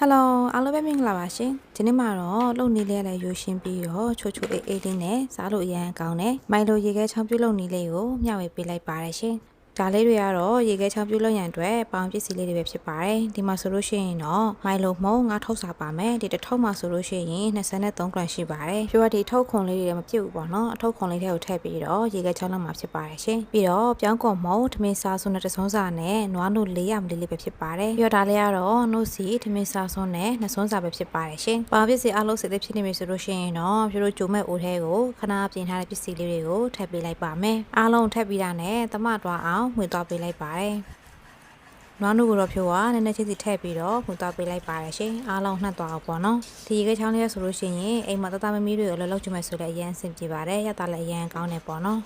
Hello အားလုံးပဲမင်္ဂလာပါရှင်ဒီနေ့မှာတော့လုံနေလေးလည်းရိုးရှင်းပြီးတော့ချိုချိုအေးအေးလေးနဲ့စားလို့အရန်ကောင်းတယ်မိုင်လိုရေခဲချောင်းပြုတ်လုံနေလေးကိုမျှဝေပေးလိုက်ပါတယ်ရှင်ဒါလေးတွေကတော့ရေခဲချောင်းပြုတ်လုံရန်အတွက်ပေါင်ပစ္စည်းလေးတွေပဲဖြစ်ပါတယ်ဒီမှာဆိုလို့ရှိရင်တော့မိုင်လိုမုံငါးထုတ်စာပါမယ်ဒီတစ်ထုပ်မှာဆိုလို့ရှိရင်23 gram ရှိပါတယ်ပြောရဒီထုတ်ခွန်လေးတွေမပြည့်ဘူးပေါ့နော်အထုပ်ခွန်လေးတွေကိုထည့်ပြီးတော့ရေခဲချောင်းလောက်မှာဖြစ်ပါတယ်ရှင်ပြီးတော့ပြောင်းကုန်မုံထမင်းစားစုံနဲ့တစုံစာနဲ့နွားနို့400 ml လေးပဲဖြစ်ပါတယ်ပြောဒါလေးကတော့နို့စီထမင်းစားစုံနဲ့နှစ်စုံစာပဲဖြစ်ပါတယ်ရှင်ပေါင်ပစ္စည်းအလုံးစစ်သေးဖြစ်နေပြီဆိုလို့ရှိရင်တော့ပြောလို့ဂျုံမဲ့အိုထဲကိုခဏပြင်ထားတဲ့ပစ္စည်းလေးတွေကိုထည့်ပေးလိုက်ပါမယ်အားလုံးထည့်ပြီးတာနဲ့သမတွားအောင်မှွေသွားပေးလိုက်ပါတယ်နွားနို့ကိုတော့ဖြိုးကနည်းနည်းချင်းစီထည့်ပြီးတော့မှွေသွားပေးလိုက်ပါတယ်ရှင်အားလုံးနှက်သွားအောင်ပေါ့နော်ဒီရေခဲချောင်းလေးဆိုလို့ရှိရင်အိမ်မှာတတမမီးတွေကိုလည်းလောက်ချင်မယ်ဆိုလည်းအရန်ဆင်ပြေပါတယ်ရတာလည်းအရန်ကောင်းတယ်ပေါ့နော်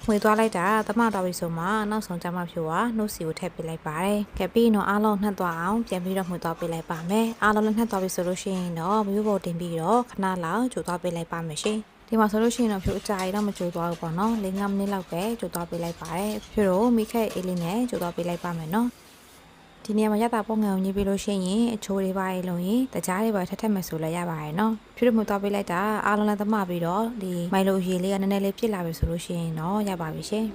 မှွေသွားလိုက်တာသမတော်ပြီဆိုမှနောက်ဆုံးကျမဖြိုးကနှုတ်စီကိုထည့်ပေးလိုက်ပါတယ်။ကဲပြီးတော့အားလုံးနှက်သွားအောင်ပြန်ပြီးတော့မှွေသွားပေးလိုက်ပါမယ်။အားလုံးလည်းနှက်သွားပြီဆိုလို့ရှိရင်တော့မျိုးပေါ်တင်ပြီးတော့ခဏလောက်ကြိုသွားပေးလိုက်ပါမယ်ရှင်။ဒီမှာဆိုလို့ရှိရင်တော့ဖြိုးအကြာကြီးတော့မကြိုသွားဘူးပေါ့နော်။5 မိနစ်လောက်ပဲကြိုသွားပေးလိုက်ပါတယ်။ဖြိုးတို့မိခက်အေးလေးနဲ့ကြိုသွားပေးလိုက်ပါမယ်နော်။ဒီနေရာမှာရတာပေါ့ငယ်အောင်ကြီးပြီးလို့ရှိရင်အချိုးတွေပါရေလို့ရင်တကြားတွေပါထက်ထက်မယ်ဆိုလည်းရပါရဲ့နော်ဖြူရမှုတော့ပေးလိုက်တာအားလုံးလည်းသမပြီးတော့ဒီမိုင်လိုရေလေးကနည်းနည်းလေးပြစ်လာပြီဆိုလို့ရှိရင်တော့ရပါပြီရှင်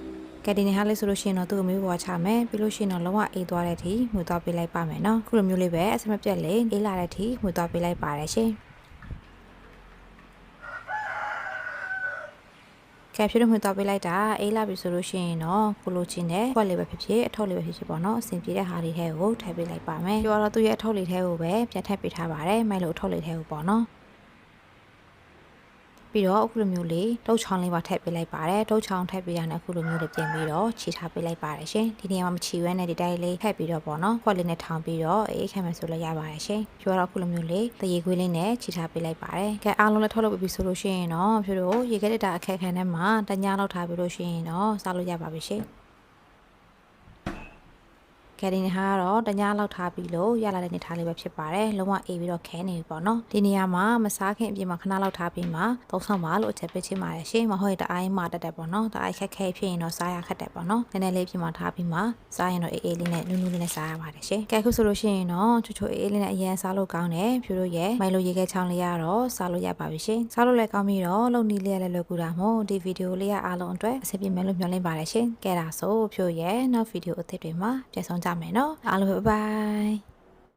ကဲဒီနေဟာလေးဆိုလို့ရှိရင်တော့သူ့အမျိုးပေါ်ချမယ်ပြီးလို့ရှိရင်တော့လုံးဝအေးသွားတဲ့အထိမှုတော့ပေးလိုက်ပါမယ်နော်ခုလိုမျိုးလေးပဲအစမပြတ်လေးအေးလာတဲ့အထိမှုတော့ပေးလိုက်ပါတယ်ရှင်ကဲဖြူမှုတော့ပေးလိုက်တာအေးလာပြီဆိုလို့ရှိရင်တော့ကိုလိုချင်းနဲ့ခွက်လေးပဲဖြစ်ဖြစ်အထုပ်လေးပဲဖြစ်ဖြစ်ပေါ့နော်အဆင်ပြေတဲ့ဟာလေးထဲကိုထည့်ပေးလိုက်ပါမယ်ပြောတော့သူ့ရဲ့အထုပ်လေးထဲကိုပဲပြန်ထည့်ပေးထားပါတယ်မိုင်လိုအထုပ်လေးထဲကိုပေါ့နော်ပြီးတော့အခုလိုမျိုးလေးတုတ်ချောင်းလေးပါထည့်ပေးလိုက်ပါတယ်တုတ်ချောင်းထည့်ပေးရတဲ့အခုလိုမျိုးလေးပြင်ပြီးတော့ခြေထားပေးလိုက်ပါတယ်ရှင်ဒီနေရာမှာမချီဝဲနဲ့ဒီတိုင်းလေးထည့်ပြီးတော့ပေါ့နော်ခွက်လေးနဲ့ထောင်ပြီးတော့အေးခံမယ်ဆိုလည်းရပါတယ်ရှင်ပြောတော့အခုလိုမျိုးလေးတရေခွေးလေးနဲ့ခြေထားပေးလိုက်ပါတယ်ကဲအားလုံးလည်းထုတ်လုပ်ပြီးဆိုလို့ရှိရင်တော့ဖြို့တို့ရေခဲတက်တာအခက်ခဲနဲ့မှတညလောက်ထားပြီးလို့ရှိရင်တော့စားလို့ရပါပြီရှင်ကဲဒီနေဟာကတော့တညလောက်ထားပြီးလို့ရလာတဲ့နေထားလေးပဲဖြစ်ပါတယ်လုံးဝအေးပြီးတော့ခဲနေပြီပေါ့နော်ဒီနေရာမှာမစားခင်အပြင်မှာခဏလောက်ထားပြီးမှသုံးဆောင်ပါလို့အချက်ပေးချင်ပါတယ်ရှင်မဟုတ်ရင်တအားမှတက်တယ်ပေါ့နော်တအားခက်ခဲဖြစ်ရင်တော့စားရခက်တယ်ပေါ့နော်နည်းနည်းလေးပြင်မှာထားပြီးမှစားရင်တော့အေးအေးလေးနဲ့နူးနူးလေးနဲ့စားရပါတယ်ရှင်ကဲခုဆိုလို့ရှိရင်တော့ချိုချိုအေးအေးလေးနဲ့အရင်စားလို့ကောင်းတယ်ဖြူတို့ရဲ့မိုင်လိုရေခဲချောင်းလေးရတော့စားလို့ရပါပြီရှင်စားလို့လည်းကောင်းပြီးတော့လုံနီးလေးလည်းလွယ်ကူတာမို့ဒီဗီဒီယိုလေးရအားလုံးအတွက်အဆင်ပြေမယ်လို့မျှော်လင့်ပါတယ်ရှင်ကဲဒါဆိုဖြူရဲ့နောက်ဗီဒီယိုအသစ်တွေမှာပြန်ဆောင်ကြမယ်နော်အားလုံးပဲဘိုင်